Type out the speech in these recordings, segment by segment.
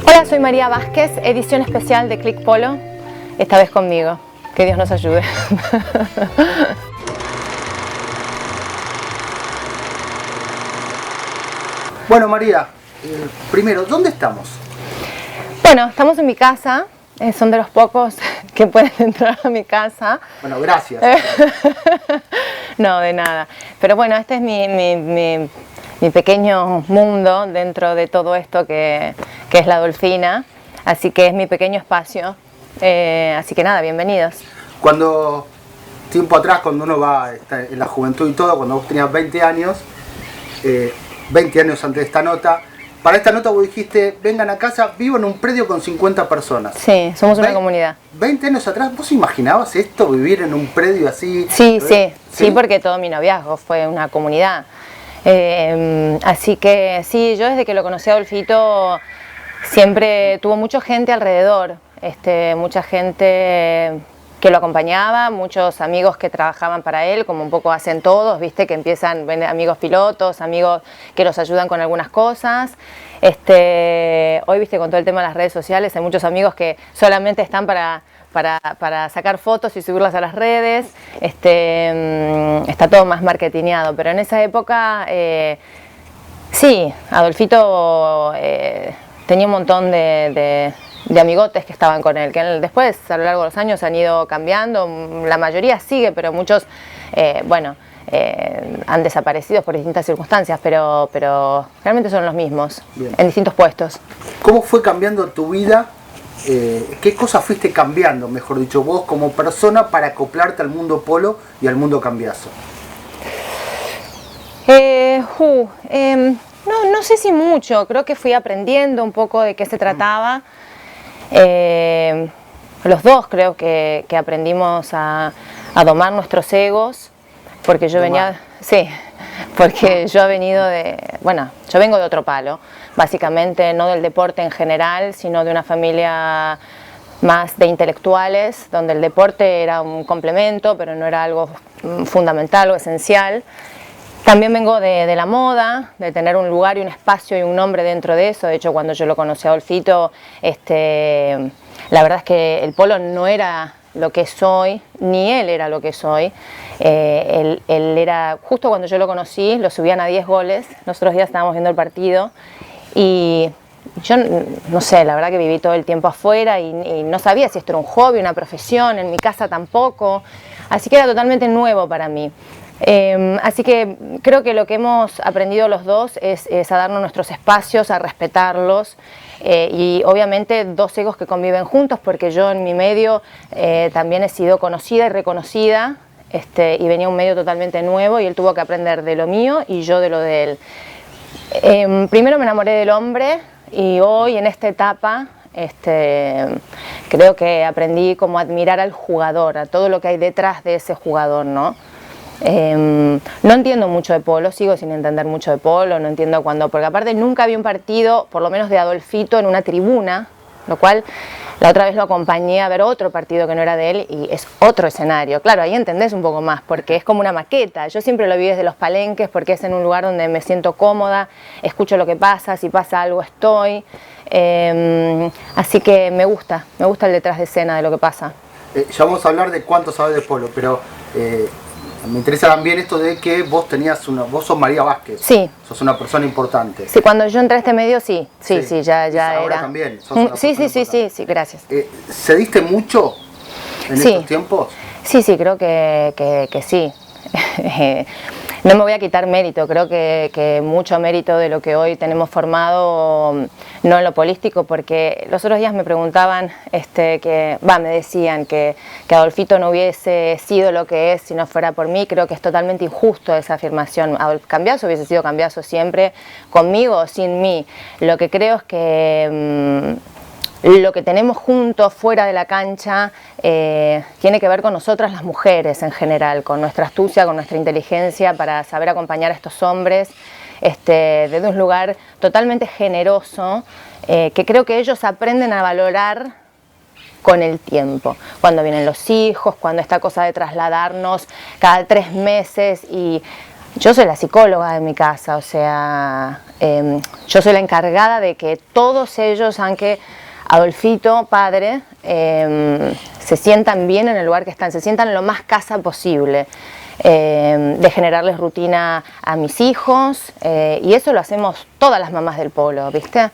Hola, soy María Vázquez, edición especial de Click Polo, esta vez conmigo. Que Dios nos ayude. Bueno, María, primero, ¿dónde estamos? Bueno, estamos en mi casa, son de los pocos que pueden entrar a mi casa. Bueno, gracias. No, de nada. Pero bueno, este es mi pequeño mundo dentro de todo esto que es la Dolfina. Así que es mi pequeño espacio. Así que nada, bienvenidos. Tiempo atrás, cuando uno va en la juventud y todo, cuando vos tenías 20 años, 20 años antes de esta nota, para esta nota vos dijiste, vengan a casa, vivo en un predio con 50 personas. Sí, somos una comunidad. 20 años atrás, ¿vos imaginabas esto, vivir en un predio así? Sí, porque todo mi noviazgo fue una comunidad. Así que sí, yo desde que lo conocí a Adolfito siempre tuvo mucha gente alrededor, mucha gente que lo acompañaba, muchos amigos que trabajaban para él, como un poco hacen todos, viste, que empiezan, ven amigos pilotos, amigos que los ayudan con algunas cosas. Hoy, viste, con todo el tema de las redes sociales, hay muchos amigos que solamente están para sacar fotos y subirlas a las redes. Está todo más marketineado, pero en esa época, sí, Adolfito tenía un montón de amigotes que estaban con él, que después a lo largo de los años han ido cambiando, la mayoría sigue, pero muchos, han desaparecido por distintas circunstancias, pero realmente son los mismos. Bien. En distintos puestos. ¿Cómo fue cambiando tu vida? ¿Qué cosas fuiste cambiando, mejor dicho, vos como persona para acoplarte al mundo polo y al mundo cambiazo? No sé si mucho, creo que fui aprendiendo un poco de qué se trataba. Los dos creo que aprendimos a domar nuestros egos, porque yo venía, sí, porque yo he venido yo vengo de otro palo, básicamente no del deporte en general, sino de una familia más de intelectuales, donde el deporte era un complemento, pero no era algo fundamental o esencial. También vengo de la moda, de tener un lugar y un espacio y un nombre dentro de eso. De hecho, cuando yo lo conocí a Adolfito, la verdad es que el polo no era lo que soy, ni él era lo que soy. Él era, justo cuando yo lo conocí, lo subían a 10 goles. Nosotros ya estábamos viendo el partido y yo no sé, la verdad que viví todo el tiempo afuera y no sabía si esto era un hobby, una profesión, en mi casa tampoco. Así que era totalmente nuevo para mí. Así que creo que lo que hemos aprendido los dos es a darnos nuestros espacios, a respetarlos y obviamente dos egos que conviven juntos, porque yo en mi medio también he sido conocida y reconocida y venía un medio totalmente nuevo y él tuvo que aprender de lo mío y yo de lo de él. Primero me enamoré del hombre y hoy en esta etapa creo que aprendí como a admirar al jugador, a todo lo que hay detrás de ese jugador, ¿no? No entiendo mucho de polo, sigo sin entender mucho de polo, no entiendo cuándo, porque aparte nunca vi un partido, por lo menos de Adolfito, en una tribuna, lo cual la otra vez lo acompañé a ver otro partido que no era de él y es otro escenario. Claro, ahí entendés un poco más, porque es como una maqueta. Yo siempre lo vi desde los palenques, porque es en un lugar donde me siento cómoda, escucho lo que pasa, si pasa algo estoy. Así que me gusta el detrás de escena de lo que pasa. Ya vamos a hablar de cuánto sabes de polo, pero me interesa también esto de que vos vos sos María Vázquez. Sí. Sos una persona importante. Sí, cuando yo entré a este medio, sí, ya ahora era. También sos una Sí, gracias. ¿Cediste mucho en estos tiempos? Sí, creo que sí. No me voy a quitar mérito, creo que mucho mérito de lo que hoy tenemos formado, no en lo político, porque los otros días me preguntaban, me decían que Adolfito no hubiese sido lo que es si no fuera por mí. Creo que es totalmente injusto esa afirmación. Cambiazo hubiese sido Cambiazo siempre, conmigo o sin mí. Lo que creo es que lo que tenemos juntos fuera de la cancha tiene que ver con nosotras las mujeres en general, con nuestra astucia, con nuestra inteligencia para saber acompañar a estos hombres desde un lugar totalmente generoso que creo que ellos aprenden a valorar con el tiempo, cuando vienen los hijos, cuando esta cosa de trasladarnos cada 3 meses y yo soy la psicóloga de mi casa, o sea, yo soy la encargada de que todos ellos, aunque Adolfito, padre, se sientan bien en el lugar que están, se sientan lo más casa posible, de generarles rutina a mis hijos, y eso lo hacemos todas las mamás del polo, ¿viste?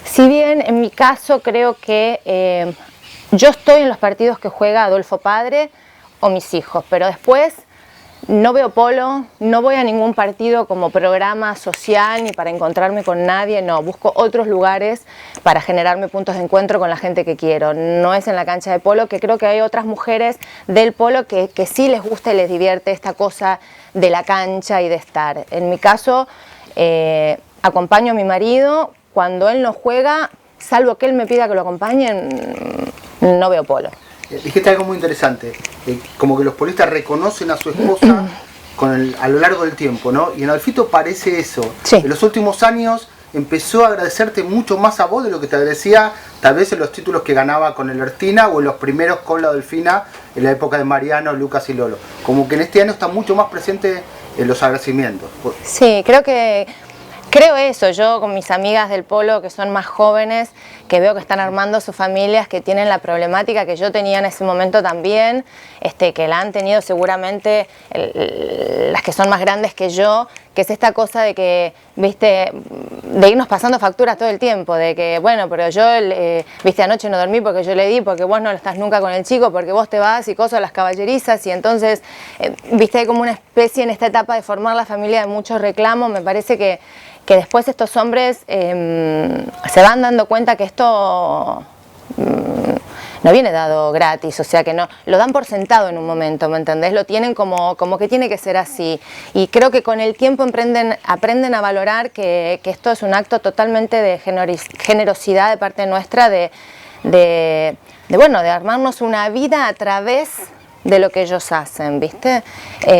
Si bien en mi caso creo que yo estoy en los partidos que juega Adolfo padre o mis hijos, pero después no veo polo, no voy a ningún partido como programa social ni para encontrarme con nadie, no, busco otros lugares para generarme puntos de encuentro con la gente que quiero. No es en la cancha de polo, que creo que hay otras mujeres del polo que sí les gusta y les divierte esta cosa de la cancha y de estar. En mi caso, acompaño a mi marido, cuando él no juega, salvo que él me pida que lo acompañe, no veo polo. Dijiste algo muy interesante, como que los polistas reconocen a su esposa a lo largo del tiempo, ¿no? Y en Adolfito parece eso. Sí. En los últimos años empezó a agradecerte mucho más a vos de lo que te agradecía tal vez en los títulos que ganaba con el Ertina o en los primeros con la Delfina en la época de Mariano, Lucas y Lolo. Como que en este año está mucho más presente en los agradecimientos. Sí, creo eso, yo con mis amigas del polo que son más jóvenes, que veo que están armando sus familias, que tienen la problemática que yo tenía en ese momento también, que la han tenido seguramente las que son más grandes que yo, que es esta cosa de que, viste, de irnos pasando facturas todo el tiempo, de que, bueno, pero yo, viste, anoche no dormí porque yo le di, porque vos no estás nunca con el chico, porque vos te vas y cosas, las caballerizas, y entonces, viste, hay como una especie en esta etapa de formar la familia de muchos reclamos. Me parece que después estos hombres se van dando cuenta que esto no viene dado gratis, o sea que no, lo dan por sentado en un momento, ¿me entendés? Lo tienen como que tiene que ser así, y creo que con el tiempo aprenden a valorar que esto es un acto totalmente de generosidad de parte nuestra, de armarnos una vida a través de lo que ellos hacen, ¿viste? Te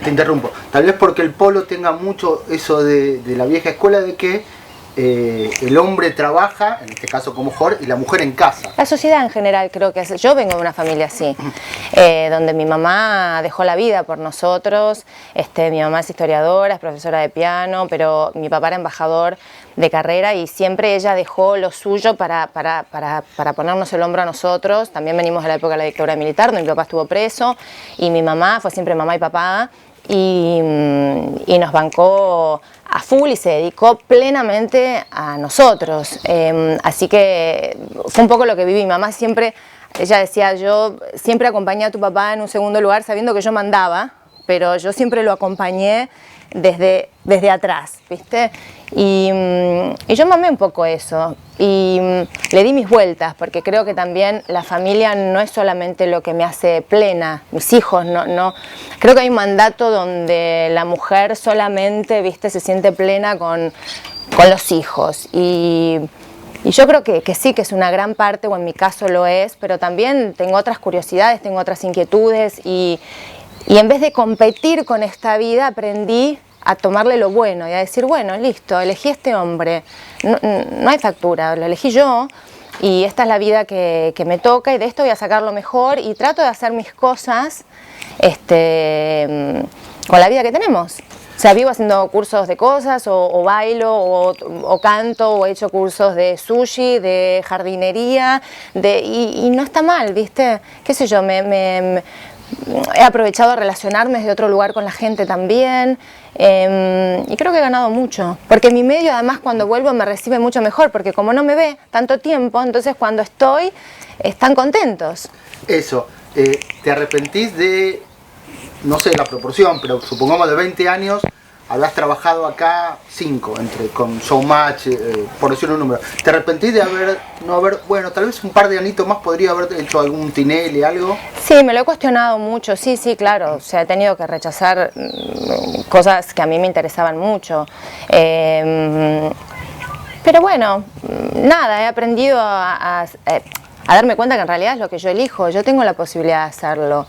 interrumpo. Tal vez porque el polo tenga mucho eso de la vieja escuela de que el hombre trabaja, en este caso como jugador, y la mujer en casa. La sociedad en general creo que es. Yo vengo de una familia así, donde mi mamá dejó la vida por nosotros. Mi mamá es historiadora, es profesora de piano, pero mi papá era embajador de carrera y siempre ella dejó lo suyo para ponernos el hombro a nosotros. También venimos de la época de la dictadura militar, donde mi papá estuvo preso, y mi mamá fue siempre mamá y papá, y nos bancó a full y se dedicó plenamente a nosotros. Así que fue un poco lo que viví. Mi mamá siempre, ella decía, yo siempre acompañé a tu papá en un segundo lugar sabiendo que yo mandaba, pero yo siempre lo acompañé desde atrás, ¿viste? Y yo mamé un poco eso y le di mis vueltas, porque creo que también la familia no es solamente lo que me hace plena, mis hijos, no. Creo que hay un mandato donde la mujer solamente, ¿viste?, se siente plena con los hijos, y yo creo que sí, que es una gran parte, o en mi caso lo es, pero también tengo otras curiosidades, tengo otras inquietudes, y en vez de competir con esta vida, aprendí a tomarle lo bueno y a decir, bueno, listo, elegí a este hombre, no hay factura, lo elegí yo, y esta es la vida que me toca, y de esto voy a sacar lo mejor, y trato de hacer mis cosas con la vida que tenemos. O sea, vivo haciendo cursos de cosas, o bailo, o canto, o he hecho cursos de sushi, de jardinería, y no está mal, ¿viste? Qué sé yo, he aprovechado a relacionarme desde otro lugar con la gente también, y creo que he ganado mucho, porque mi medio además cuando vuelvo me recibe mucho mejor, porque como no me ve tanto tiempo, entonces cuando estoy están contentos. Eso, ¿te arrepentís de, no sé la proporción, pero supongamos de 20 años, habrás trabajado acá 5, con Showmatch, por decir un número? ¿Te arrepentís de no haber, bueno, tal vez un par de anitos más podría haber hecho algún Tinelli, algo? Sí, me lo he cuestionado mucho, sí, claro, o sea, he tenido que rechazar cosas que a mí me interesaban mucho. Pero bueno, nada, he aprendido a darme cuenta que en realidad es lo que yo elijo, yo tengo la posibilidad de hacerlo.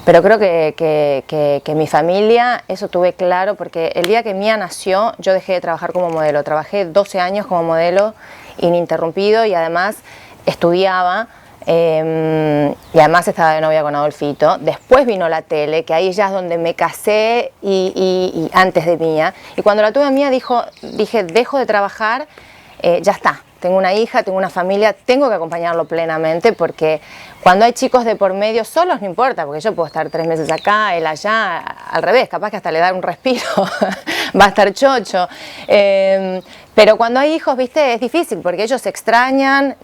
Pero creo que mi familia, eso tuve claro, porque el día que Mía nació, yo dejé de trabajar como modelo. Trabajé 12 años como modelo ininterrumpido, y además estudiaba, y y además estaba de novia con Adolfito. Después vino la tele, que ahí ya es donde me casé y antes de Mía. Y cuando la tuve a Mía dije, dejo de trabajar, ya está. Tengo una hija, tengo una familia, tengo que acompañarlo plenamente porque cuando hay chicos de por medio solos no importa, porque yo puedo estar 3 meses acá, él allá, al revés, capaz que hasta le da un respiro, va a estar chocho. Pero cuando hay hijos, viste, es difícil porque ellos se extrañan,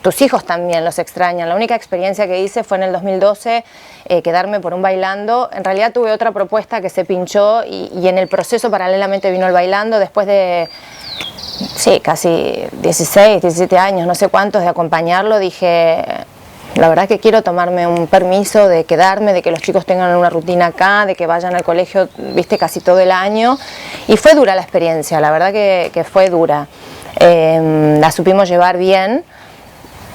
tus hijos también los extrañan. La única experiencia que hice fue en el 2012, quedarme por un bailando. En realidad tuve otra propuesta que se pinchó y en el proceso paralelamente vino el bailando después de... Sí, casi 16, 17 años, no sé cuántos de acompañarlo, dije, la verdad que quiero tomarme un permiso de quedarme, de que los chicos tengan una rutina acá, de que vayan al colegio, viste, casi todo el año. Y fue dura la experiencia, la verdad que fue dura. La supimos llevar bien,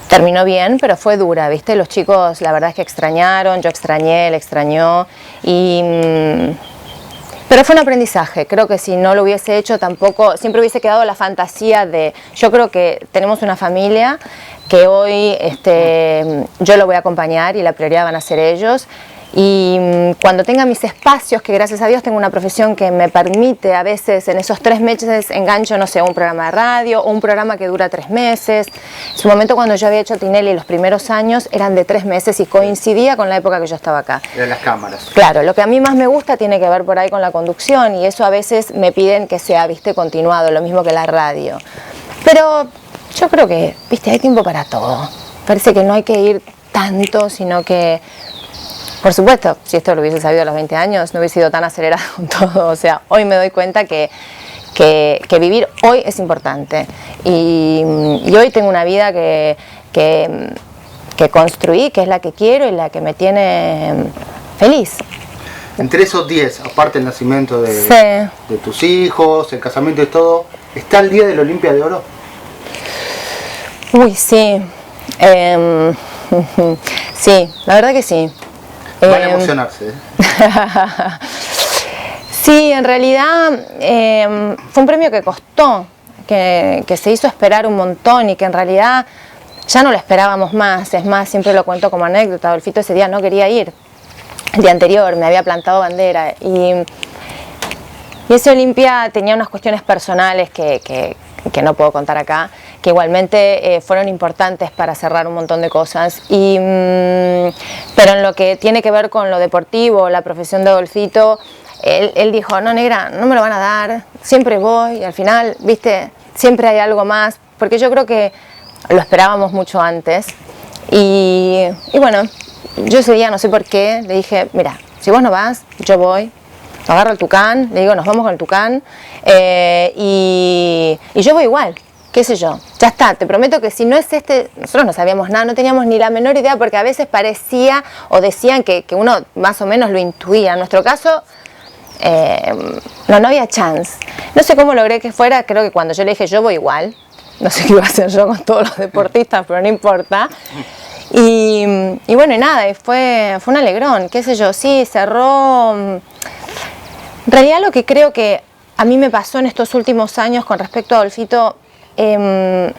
terminó bien, pero fue dura, viste, los chicos la verdad es que extrañaron, yo extrañé, él extrañó pero fue un aprendizaje, creo que si no lo hubiese hecho tampoco, siempre hubiese quedado la fantasía de, yo creo que tenemos una familia que hoy yo lo voy a acompañar y la prioridad van a ser ellos. Y cuando tenga mis espacios, que gracias a Dios tengo una profesión que me permite a veces en esos 3 meses engancho, no sé, un programa de radio o un programa que dura 3 meses. En su momento cuando yo había hecho Tinelli los primeros años eran de 3 meses y coincidía con la época que yo estaba acá. De las cámaras. Claro, lo que a mí más me gusta tiene que ver por ahí con la conducción y eso a veces me piden que sea, viste, continuado, lo mismo que la radio. Pero yo creo que, viste, hay tiempo para todo. Parece que no hay que ir tanto, sino que... Por supuesto, si esto lo hubiese sabido a los 20 años, no hubiese sido tan acelerada con todo. O sea, hoy me doy cuenta que vivir hoy es importante. Y hoy tengo una vida que construí, que es la que quiero y la que me tiene feliz. Entre esos 10, aparte el nacimiento de tus hijos, el casamiento y todo, ¿está el día del Olimpia de Oro? Uy, sí. Sí, la verdad que sí. Van a emocionarse. Sí, en realidad fue un premio que costó, que se hizo esperar un montón y que en realidad ya no lo esperábamos más. Es más, siempre lo cuento como anécdota, Adolfito ese día no quería ir. El día anterior me había plantado bandera y ese Olimpia tenía unas cuestiones personales que no puedo contar acá, que igualmente fueron importantes para cerrar un montón de cosas. Pero en lo que tiene que ver con lo deportivo, la profesión de Adolfito, él dijo, no negra, no me lo van a dar, siempre voy, y al final, viste, siempre hay algo más, porque yo creo que lo esperábamos mucho antes. Y bueno, yo ese día, no sé por qué, le dije, mira, si vos no vas, yo voy. Agarro el Tucán, le digo, nos vamos con el Tucán, y yo voy igual, qué sé yo, ya está, te prometo que si no es nosotros no sabíamos nada, no teníamos ni la menor idea, porque a veces parecía o decían que uno más o menos lo intuía. En nuestro caso, no había chance. No sé cómo logré que fuera, creo que cuando yo le dije, yo voy igual, no sé qué iba a hacer yo con todos los deportistas, pero no importa. Y bueno, y nada, y fue un alegrón, qué sé yo, sí, cerró... En realidad lo que creo que a mí me pasó en estos últimos años con respecto a Adolfito, esto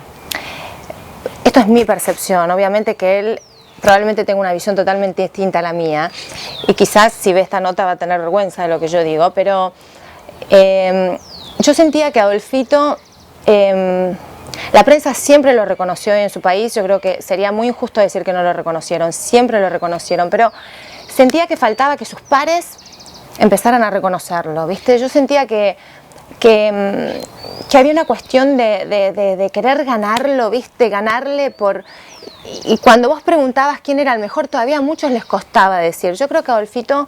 es mi percepción, obviamente que él probablemente tenga una visión totalmente distinta a la mía y quizás si ve esta nota va a tener vergüenza de lo que yo digo, pero yo sentía que Adolfito, la prensa siempre lo reconoció en su país, yo creo que sería muy injusto decir que no lo reconocieron, siempre lo reconocieron, pero sentía que faltaba que sus pares empezaran a reconocerlo, ¿viste? Yo sentía que había una cuestión de querer ganarlo, ¿viste? Ganarle por... Y cuando vos preguntabas quién era el mejor, todavía a muchos les costaba decir. Yo creo que a Adolfito,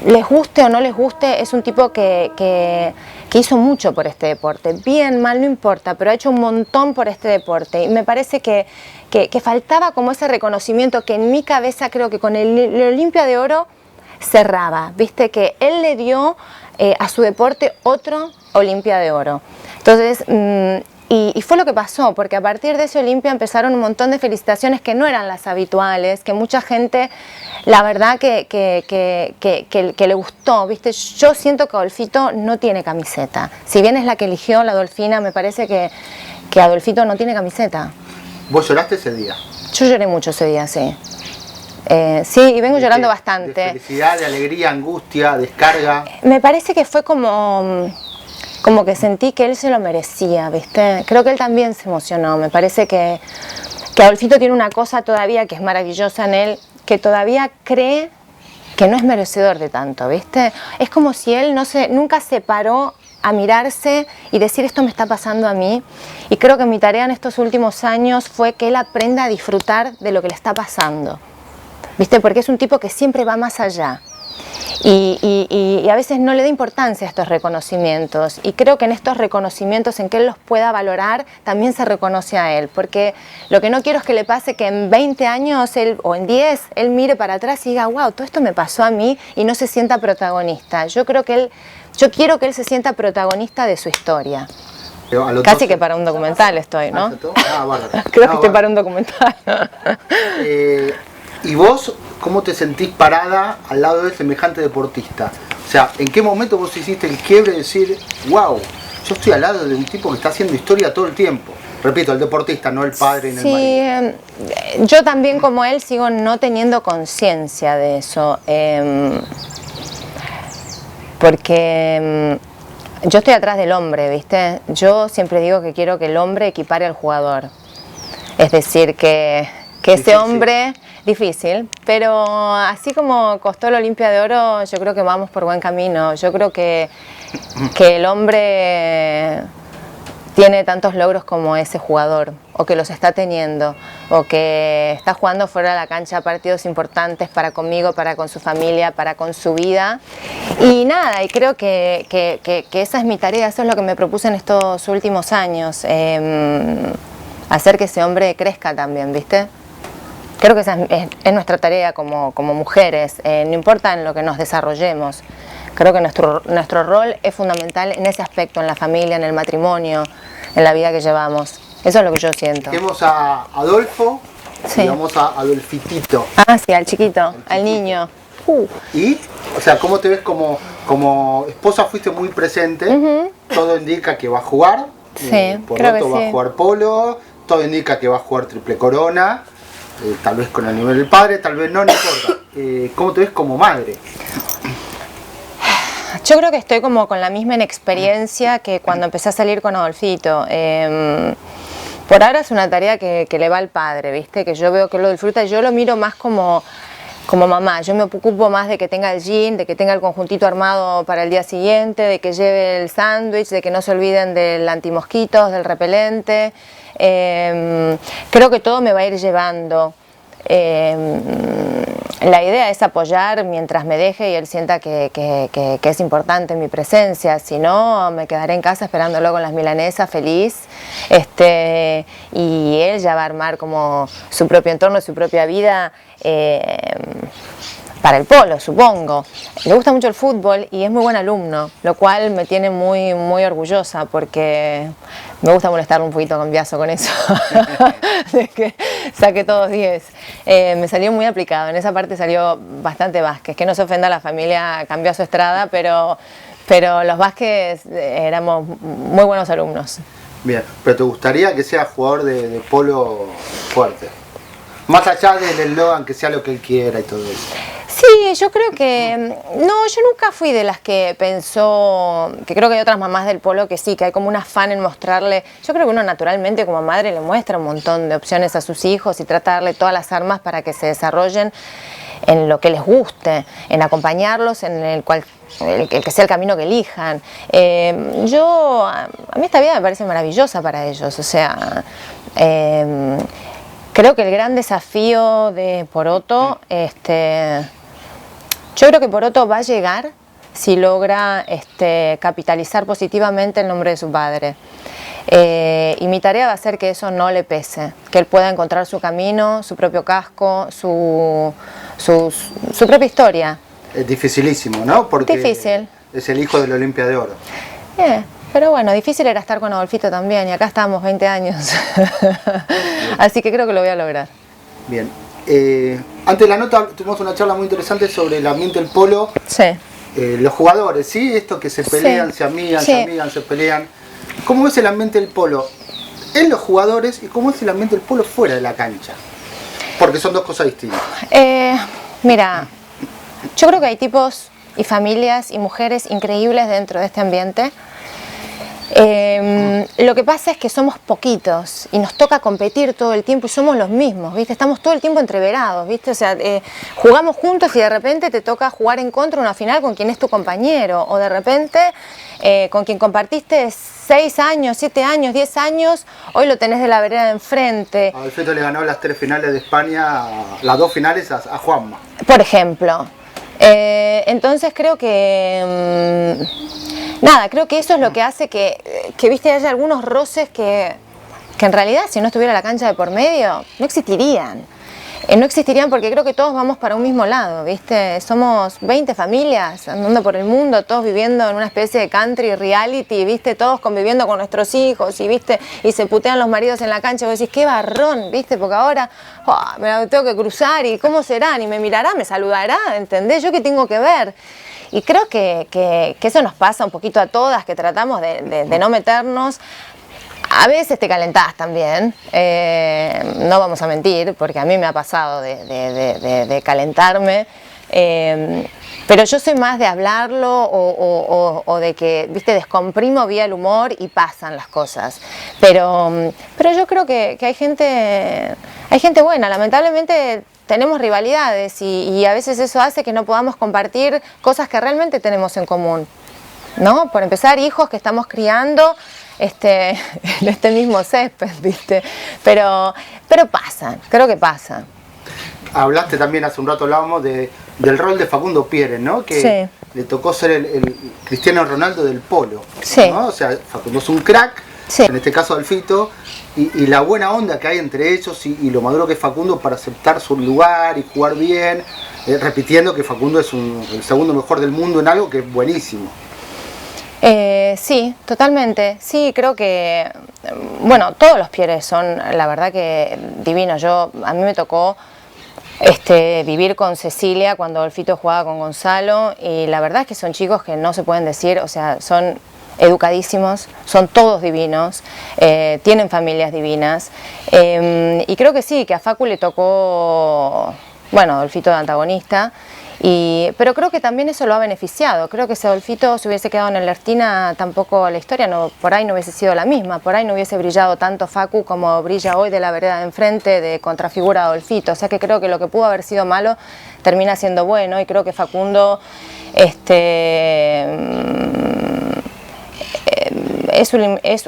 les guste o no les guste, es un tipo que hizo mucho por este deporte. Bien, mal, no importa, pero ha hecho un montón por este deporte. Y me parece que faltaba como ese reconocimiento que en mi cabeza creo que con el Olimpia de Oro cerraba, viste, que él le dio a su deporte otro Olimpia de Oro. Entonces, y fue lo que pasó, porque a partir de ese Olimpia empezaron un montón de felicitaciones que no eran las habituales, que mucha gente, la verdad que le gustó, viste. Yo siento que Adolfito no tiene camiseta, si bien es la que eligió la Dolfina, me parece que Adolfito no tiene camiseta. ¿Vos lloraste ese día? Yo lloré mucho ese día, sí. Sí, y vengo llorando bastante. De felicidad, de alegría, angustia, descarga. Me parece que fue como que sentí que él se lo merecía, ¿viste? Creo que él también se emocionó. Me parece que Adolfito tiene una cosa todavía que es maravillosa en él, que todavía cree que no es merecedor de tanto, ¿viste? Es como si él nunca se paró a mirarse y decir esto me está pasando a mí. Y creo que mi tarea en estos últimos años fue que él aprenda a disfrutar de lo que le está pasando, ¿viste? Porque es un tipo que siempre va más allá. Y a veces no le da importancia a estos reconocimientos, y creo que en estos reconocimientos, en que él los pueda valorar, también se reconoce a él, porque lo que no quiero es que le pase que en 20 años o en 10 él mire para atrás y diga wow, todo esto me pasó a mí, y no se sienta protagonista. Yo quiero que él se sienta protagonista de su historia. Casi que para un documental estoy, ¿no? Creo que estoy para un documental. ¿Y vos cómo te sentís parada al lado de semejante deportista? O sea, ¿en qué momento vos hiciste el quiebre de decir, wow, yo estoy al lado de un tipo que está haciendo historia todo el tiempo? Repito, el deportista, no el padre ni el marido. Sí, yo también como él sigo no teniendo conciencia de eso. Porque yo estoy atrás del hombre, ¿viste? Yo siempre digo que quiero que el hombre equipare al jugador. Es decir, que ese hombre... Difícil, pero así como costó la Olimpia de Oro, yo creo que vamos por buen camino. Yo creo que el hombre tiene tantos logros como ese jugador, o que los está teniendo, o que está jugando fuera de la cancha partidos importantes para conmigo, para con su familia, para con su vida. Y nada, y creo que esa es mi tarea, eso es lo que me propuse en estos últimos años, hacer que ese hombre crezca también, ¿viste? Creo que esa es nuestra tarea como mujeres, no importa en lo que nos desarrollemos. Creo que nuestro rol es fundamental en ese aspecto, en la familia, en el matrimonio, en la vida que llevamos. Eso es lo que yo siento. Vemos a Adolfo, sí. Y vamos a Adolfitito. Ah, sí, al chiquito, al niño. Y, o sea, ¿cómo te ves como esposa? Fuiste muy presente, todo indica que va a jugar, sí, Poroto va a jugar polo, todo indica que va a jugar triple corona. Tal vez con el nivel del padre, tal vez no importa. ¿Cómo te ves como madre? Yo creo que estoy como con la misma inexperiencia que cuando empecé a salir con Adolfito. Por ahora es una tarea que le va al padre, ¿viste? Que yo veo que lo disfruta, yo lo miro más como mamá. Yo me ocupo más de que tenga el jean, de que tenga el conjuntito armado para el día siguiente, de que lleve el sándwich, de que no se olviden del antimosquitos, del repelente. Creo que todo me va a ir llevando. La idea es apoyar mientras me deje y él sienta que es importante mi presencia. Si no, me quedaré en casa esperándolo con las milanesas, feliz. Y él ya va a armar como su propio entorno, su propia vida para el polo, supongo. Le gusta mucho el fútbol y es muy buen alumno, lo cual me tiene muy, muy orgullosa, porque me gusta molestarle un poquito con Biaso con eso, de que saque todos 10. Me salió muy aplicado, en esa parte salió bastante Vázquez, que no se ofenda a la familia, cambió a su Estrada, pero los Vázquez éramos muy buenos alumnos. Bien, pero ¿te gustaría que sea jugador de polo fuerte? Más allá del eslogan, que sea lo que él quiera y todo eso. Sí, yo creo que... No, yo nunca fui de las que pensó... Que creo que hay otras mamás del polo que sí, que hay como un afán en mostrarle... Yo creo que uno naturalmente como madre le muestra un montón de opciones a sus hijos y trata de darle todas las armas para que se desarrollen en lo que les guste, en acompañarlos, en el que sea el camino que elijan. A mí esta vida me parece maravillosa para ellos, o sea... Creo que el gran desafío de Poroto, yo creo que Poroto va a llegar si logra capitalizar positivamente el nombre de su padre. Y mi tarea va a ser que eso no le pese, que él pueda encontrar su camino, su propio casco, su propia historia. Es dificilísimo, ¿no? Porque difícil. Es el hijo de la Olimpia de Oro. Pero bueno, difícil era estar con Adolfito también, y acá estamos 20 años. Así que creo que lo voy a lograr. Bien. Antes de la nota tuvimos una charla muy interesante sobre el ambiente del polo. Sí. Los jugadores, ¿sí? Esto que se pelean, sí. se amigan, se pelean. ¿Cómo es el ambiente del polo en los jugadores y cómo es el ambiente del polo fuera de la cancha? Porque son dos cosas distintas. Mira, yo creo que hay tipos y familias y mujeres increíbles dentro de este ambiente. Lo que pasa es que somos poquitos y nos toca competir todo el tiempo y somos los mismos, ¿viste? Estamos todo el tiempo entreverados, ¿viste? O sea, jugamos juntos y de repente te toca jugar en contra una final con quien es tu compañero, o de repente con quien compartiste 6 años, 7 años, 10 años, hoy lo tenés de la vereda de enfrente. Alfredo le ganó las 3 finales de España, las 2 finales a Juanma. Por ejemplo. Entonces creo que nada, creo que eso es lo que hace que viste, haya algunos roces que en realidad si no estuviera la cancha de por medio no existirían. No existirían porque creo que todos vamos para un mismo lado, ¿viste? Somos 20 familias andando por el mundo, todos viviendo en una especie de country reality, ¿viste? Todos conviviendo con nuestros hijos y, ¿viste? Y se putean los maridos en la cancha y vos decís, qué barrón, ¿viste? Porque ahora me la tengo que cruzar y ¿cómo será? Ni me mirará, me saludará, ¿entendés? ¿Yo qué tengo que ver? Y creo que eso nos pasa un poquito a todas, que tratamos de no meternos. A veces te calentás también, no vamos a mentir, porque a mí me ha pasado de calentarme, pero yo soy más de hablarlo o de que, viste, descomprimo vía el humor y pasan las cosas. Pero yo creo que hay gente buena, lamentablemente tenemos rivalidades y a veces eso hace que no podamos compartir cosas que realmente tenemos en común, ¿no? Por empezar, hijos que estamos criando en este mismo césped, ¿viste? Pero pasa, creo que pasa. Hablaste también, hace un rato hablábamos del rol de Facundo Pieres, ¿no? Que sí, le tocó ser el Cristiano Ronaldo del polo, sí, ¿no? O sea, Facundo es un crack, sí, en este caso Alfito, y la buena onda que hay entre ellos y lo maduro que es Facundo para aceptar su lugar y jugar bien, repitiendo que Facundo es el segundo mejor del mundo en algo que es buenísimo. Sí, totalmente. Sí, creo que, bueno, todos los Pieres son, la verdad que divinos. A mí me tocó vivir con Cecilia cuando Alfito jugaba con Gonzalo y la verdad es que son chicos que no se pueden decir, o sea, son educadísimos, son todos divinos, tienen familias divinas y creo que sí, que a Facu le tocó, bueno, Adolfito de antagonista. Pero creo que también eso lo ha beneficiado. Creo que si Adolfito se hubiese quedado en el Ertina, tampoco la historia por ahí no hubiese sido la misma. Por ahí no hubiese brillado tanto Facu como brilla hoy de la vereda de enfrente de contrafigura a Adolfito. O sea que creo que lo que pudo haber sido malo termina siendo bueno y creo que Facundo es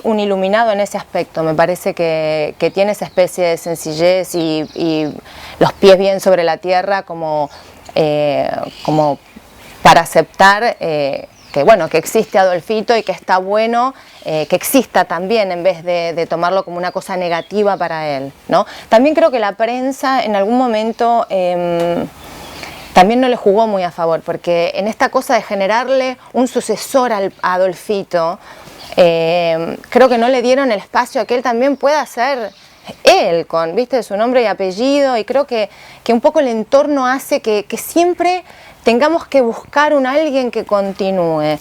un iluminado en ese aspecto. Me parece que tiene esa especie de sencillez y los pies bien sobre la tierra como para aceptar que bueno, que existe Adolfito y que está bueno que exista también en vez de tomarlo como una cosa negativa para él, ¿no? También creo que la prensa en algún momento también no le jugó muy a favor, porque en esta cosa de generarle un sucesor a Adolfito, creo que no le dieron el espacio a que él también pueda ser él, con, viste, su nombre y apellido, y creo que un poco el entorno hace que siempre tengamos que buscar alguien que continúe.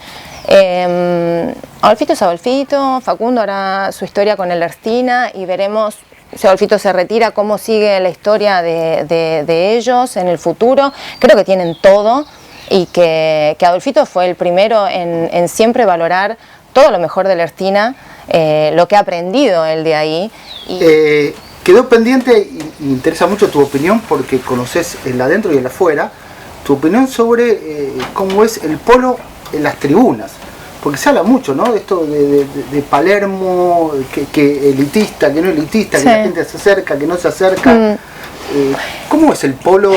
Adolfito es Adolfito, Facundo hará su historia con el Ertina y veremos si Adolfito se retira, cómo sigue la historia de ellos en el futuro. Creo que tienen todo y que Adolfito fue el primero en siempre valorar todo lo mejor del Ertina, lo que ha aprendido él de ahí. Quedó pendiente y me interesa mucho tu opinión porque conoces el adentro y el afuera, tu opinión sobre cómo es el polo en las tribunas, porque se habla mucho, ¿no? De esto de Palermo, que elitista, que no elitista, sí, que la gente se acerca, que no se acerca. ¿Cómo es el polo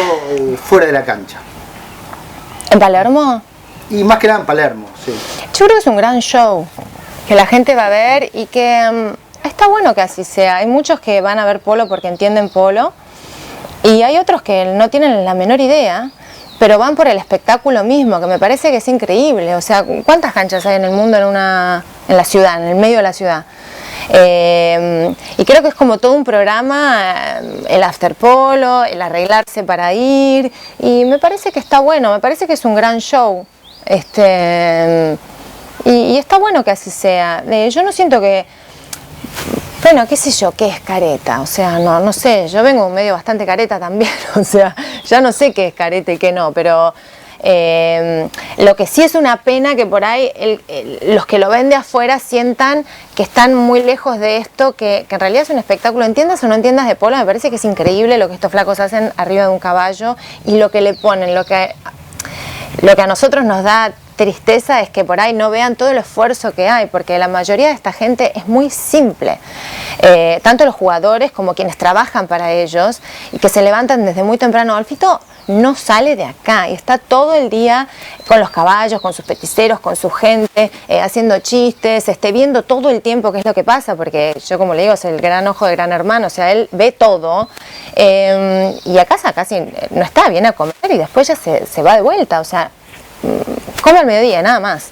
fuera de la cancha? ¿En Palermo? Y más que nada en Palermo, sí. Yo creo que es un gran show, que la gente va a ver y que está bueno que así sea. Hay muchos que van a ver polo porque entienden polo y hay otros que no tienen la menor idea, pero van por el espectáculo mismo, que me parece que es increíble. O sea, ¿cuántas canchas hay en el mundo en la ciudad, en el medio de la ciudad? Y creo que es como todo un programa, el after polo, el arreglarse para ir, y me parece que está bueno, me parece que es un gran show. Y está bueno que así sea. Yo no siento que Bueno, qué sé yo, qué es careta, o sea, no sé, yo vengo de un medio bastante careta también, o sea, ya no sé qué es careta y qué no, pero lo que sí es una pena que por ahí los que lo ven de afuera sientan que están muy lejos de esto, que en realidad es un espectáculo, entiendas o no entiendas de polo, me parece que es increíble lo que estos flacos hacen arriba de un caballo y lo que le ponen, lo que a nosotros nos da tristeza es que por ahí no vean todo el esfuerzo que hay, porque la mayoría de esta gente es muy simple, tanto los jugadores como quienes trabajan para ellos y que se levantan desde muy temprano. Alfito no sale de acá y está todo el día con los caballos, con sus peticeros, con su gente, haciendo chistes, viendo todo el tiempo qué es lo que pasa, porque yo, como le digo, es el gran ojo de Gran Hermano, o sea, él ve todo, y a casa casi no está, viene a comer y después ya se va de vuelta, o sea, come al mediodía, nada más.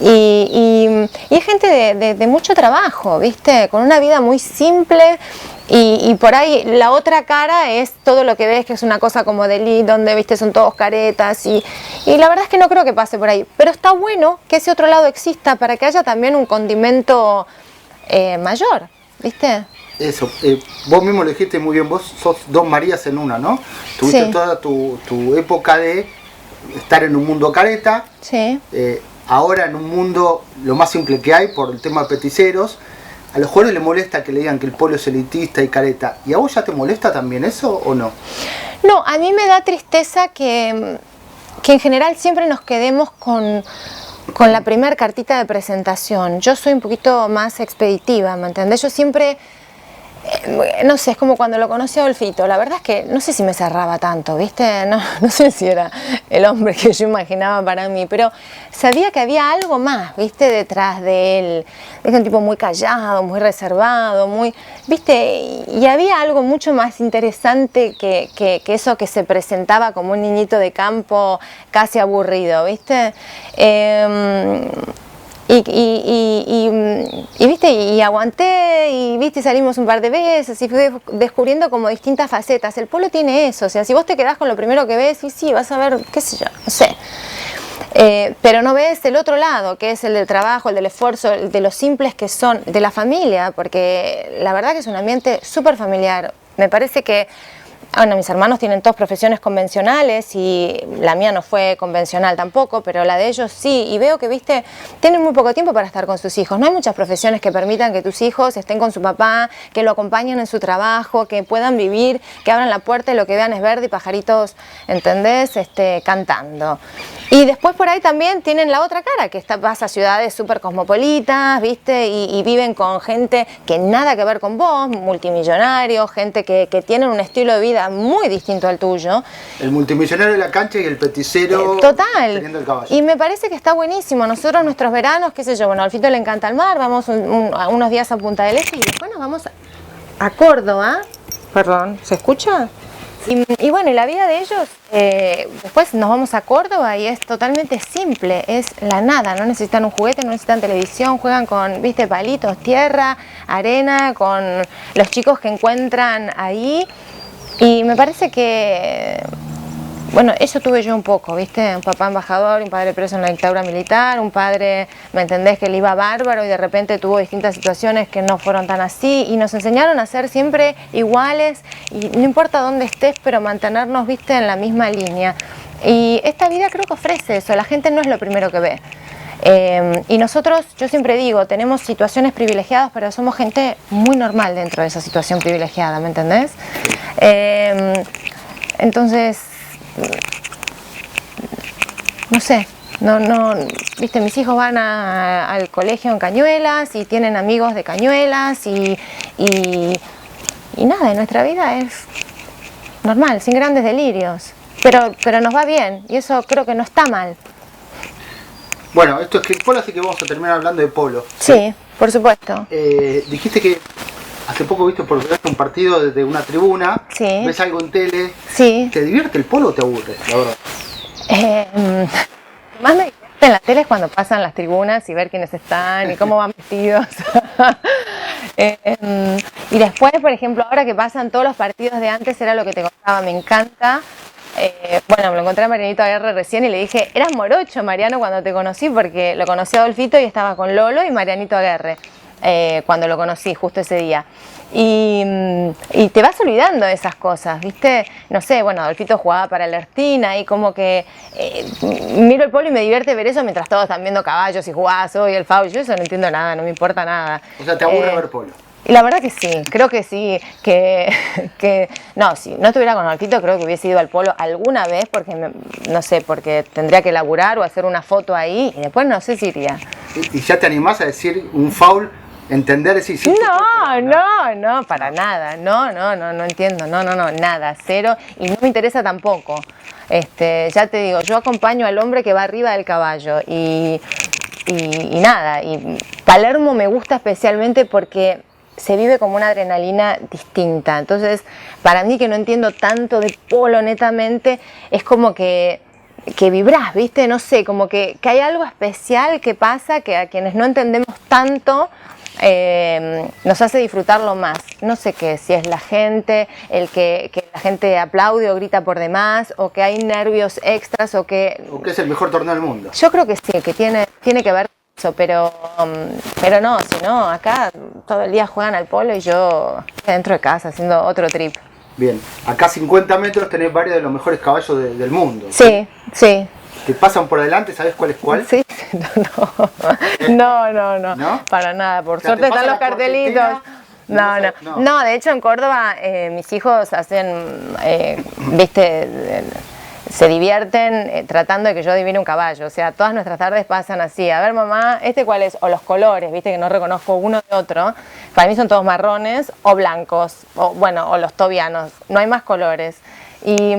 Y es gente de mucho trabajo, ¿viste? Con una vida muy simple y por ahí la otra cara es todo lo que ves, que es una cosa como de elite, donde, ¿viste? Son todos caretas y la verdad es que no creo que pase por ahí. Pero está bueno que ese otro lado exista para que haya también un condimento mayor, ¿viste? Eso, vos mismo lo dijiste muy bien, vos sos dos Marías en una, ¿no? Tuviste Sí. toda tu época de estar en un mundo careta, Sí. ahora en un mundo lo más simple que hay por el tema de peticeros. A los jóvenes les molesta que le digan que el polo es elitista y careta. ¿Y a vos ya te molesta también eso o no? No, a mí me da tristeza que en general siempre nos quedemos con la primer cartita de presentación. Yo soy un poquito más expeditiva, ¿me entendés? Yo siempre, no sé, es como cuando lo conocí a Adolfito. La verdad es que no sé si me cerraba tanto, ¿viste? No sé si era el hombre que yo imaginaba para mí, pero sabía que había algo más, ¿viste? Detrás de él. Es un tipo muy callado, muy reservado, muy, ¿viste? Y había algo mucho más interesante que eso que se presentaba como un niñito de campo casi aburrido, ¿viste? ¿Viste? Y aguanté y viste, salimos un par de veces y fui descubriendo como distintas facetas. El polo tiene eso, o sea, si vos te quedás con lo primero que ves, y sí, vas a ver, qué sé yo, no sé. Pero no ves el otro lado, que es el del trabajo, el del esfuerzo, el de los simples que son, de la familia, porque la verdad que es un ambiente súper familiar. Me parece que, bueno, mis hermanos tienen todas profesiones convencionales y la mía no fue convencional tampoco, pero la de ellos sí. Y veo que, viste, tienen muy poco tiempo para estar con sus hijos. No hay muchas profesiones que permitan que tus hijos estén con su papá, que lo acompañen en su trabajo, que puedan vivir, que abran la puerta y lo que vean es verde y pajaritos, ¿entendés? Cantando. Y después por ahí también tienen la otra cara, que vas a ciudades súper cosmopolitas, ¿viste? Y viven con gente que nada que ver con vos, multimillonarios, gente que tienen un estilo de vida muy distinto al tuyo. El multimillonario de la cancha y el peticero Total. teniendo el caballo. Y me parece que está buenísimo. Nosotros nuestros veranos, qué sé yo, bueno, a Alfito le encanta el mar, vamos unos días a Punta del Este y después nos vamos a Córdoba. Perdón, ¿se escucha? Y bueno, y la vida de ellos, después nos vamos a Córdoba y es totalmente simple, es la nada, no necesitan un juguete, no necesitan televisión, juegan con, viste, palitos, tierra, arena, con los chicos que encuentran ahí. Y me parece que, bueno, eso tuve yo un poco, ¿viste? Un papá embajador, un padre preso en la dictadura militar, un padre, ¿me entendés?, que le iba bárbaro y de repente tuvo distintas situaciones que no fueron tan así y nos enseñaron a ser siempre iguales y no importa dónde estés, pero mantenernos, ¿viste?, en la misma línea. Y esta vida creo que ofrece eso, la gente no es lo primero que ve. Y nosotros, yo siempre digo, tenemos situaciones privilegiadas, pero somos gente muy normal dentro de esa situación privilegiada, ¿me entendés? Entonces, no sé, viste, mis hijos van al colegio en Cañuelas y tienen amigos de Cañuelas y nada, nuestra vida es normal, sin grandes delirios, pero nos va bien y eso creo que no está mal. Bueno, esto es que polo, así que vamos a terminar hablando de polo. Sí, por supuesto. Dijiste que hace poco viste por primera vez un partido desde una tribuna, Sí. ves algo en tele. Sí. ¿Te divierte el polo o te aburre, la verdad? Lo que más me divierte en la tele es cuando pasan las tribunas y ver quiénes están y cómo van vestidos. Y después, por ejemplo, ahora que pasan todos los partidos de antes, era lo que te contaba, me encanta. Bueno, me lo encontré a Marianito Aguirre recién y le dije, eras morocho, Mariano, cuando te conocí, porque lo conocí a Adolfito y estaba con Lolo y Marianito Aguirre. cuando lo conocí, justo ese día. Y te vas olvidando de esas cosas, ¿viste? No sé, bueno, Adolfito jugaba para el Ertina y como que miro el polo y me divierte ver eso mientras todos están viendo caballos y jugazos y el foul. Yo eso no entiendo nada, no me importa nada. O sea, ¿te aburre ver polo? Y la verdad que sí, creo que sí, no, si no estuviera con Adolfito creo que hubiese ido al polo alguna vez porque, no sé, porque tendría que laburar o hacer una foto ahí y después no sé si iría. ¿Y ya te animás a decir un foul? Entender si sí. No, para nada. No entiendo. No, nada, cero. Y no me interesa tampoco. Ya te digo, yo acompaño al hombre que va arriba del caballo y nada. Y Palermo me gusta especialmente porque se vive como una adrenalina distinta. Entonces, para mí que no entiendo tanto de polo netamente, es como que vibrás, ¿viste? No sé, como que hay algo especial que pasa que a quienes no entendemos tanto nos hace disfrutarlo más. No sé qué, si es la gente, que la gente aplaude o grita por demás, o que hay nervios extras, o que es el mejor torneo del mundo. Yo creo que sí, que tiene que ver con eso, pero no, si no, acá todo el día juegan al polo y yo dentro de casa haciendo otro trip. Bien, acá a 50 metros tenés varios de los mejores caballos del mundo. Sí. ¿Te pasan por adelante? ¿Sabes cuál es cuál? Sí, no, para nada. Por suerte están los cartelitos. No, de hecho en Córdoba mis hijos hacen, viste, se divierten tratando de que yo adivine un caballo. O sea, todas nuestras tardes pasan así. A ver, mamá, ¿este cuál es? O los colores, viste, que no reconozco uno de otro. Para mí son todos marrones o blancos, o los tobianos. No hay más colores. Y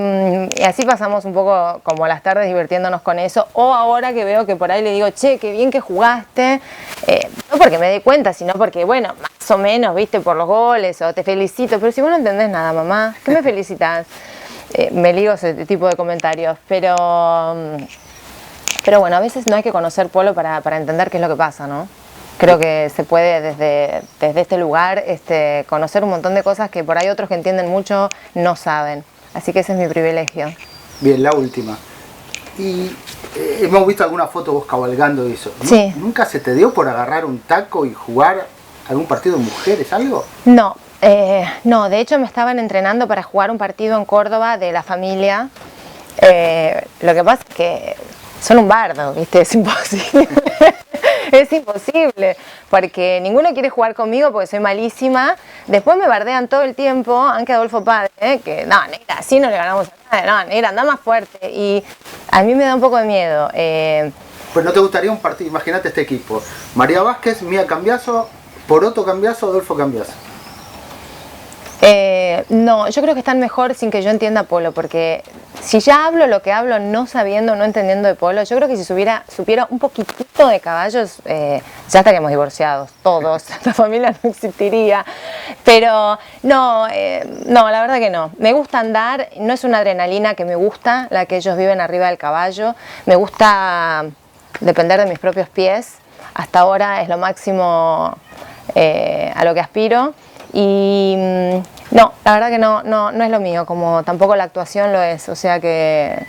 así pasamos un poco como las tardes divirtiéndonos con eso. O ahora que veo que por ahí le digo, che, qué bien que jugaste. No porque me dé cuenta, sino porque, bueno, más o menos, viste, por los goles o te felicito. Pero si vos no entendés nada, mamá, ¿qué me felicitas? Me ligo ese tipo de comentarios. Pero bueno, a veces no hay que conocer polo para entender qué es lo que pasa, ¿no? Creo que se puede desde este lugar conocer un montón de cosas que por ahí otros que entienden mucho no saben. Así que ese es mi privilegio. Bien, la última. Y hemos visto alguna foto vos cabalgando y eso. Sí. ¿Nunca se te dio por agarrar un taco y jugar algún partido de mujeres, algo? No, de hecho me estaban entrenando para jugar un partido en Córdoba de la familia. Lo que pasa es que son un bardo, ¿viste? Es imposible. Es imposible, porque ninguno quiere jugar conmigo porque soy malísima. Después me bardean todo el tiempo, aunque Adolfo Padre, que no, negra, así no le ganamos a nadie, no, negra, anda más fuerte. Y a mí me da un poco de miedo. Pues no te gustaría un partido, imagínate este equipo: María Vázquez, Mía Cambiaso, Poroto Cambiaso, Adolfo Cambiaso. No, yo creo que están mejor sin que yo entienda polo, porque si ya hablo lo que hablo no sabiendo, no entendiendo de polo, yo creo que si supiera un poquitito de caballos, ya estaríamos divorciados, todos, la familia no existiría. Pero no, la verdad que no. Me gusta andar, no es una adrenalina que me gusta, la que ellos viven arriba del caballo, me gusta depender de mis propios pies, hasta ahora es lo máximo a lo que aspiro. Y no, la verdad que no es lo mío, como tampoco la actuación lo es, o sea que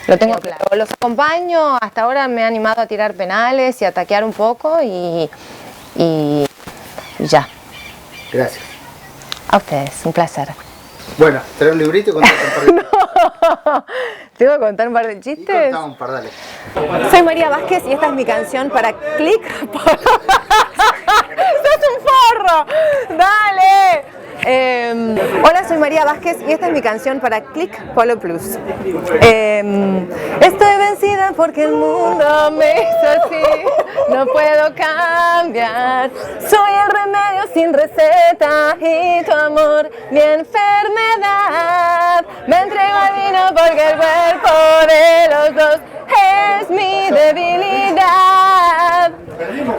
lo tengo claro. Los acompaño, hasta ahora me he animado a tirar penales y a taquear un poco y ya. Gracias. A ustedes, un placer. Bueno, trae un librito y contar un par de No, ¿tengo que contar un par de chistes? Y contá un par, dale. Soy María Vázquez y esta es mi canción para Click Polo. ¡Sos un forro! ¡Dale! Hola, soy María Vázquez y esta es mi canción para Click Polo Plus. Estoy vencida porque el mundo me hizo así, no puedo cambiar. Soy el remedio sin receta y tu amor mi enfermedad. Me entrego al vino porque el cuerpo de los dos es mi debilidad.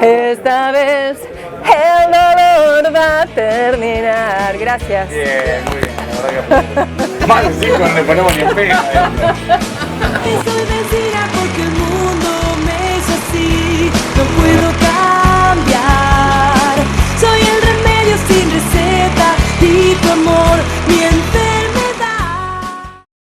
Esta vez el dolor va a terminar. Gracias. Bien, muy bien, la verdad que más de 5 no le ponemos ni en pena. Estoy vencida.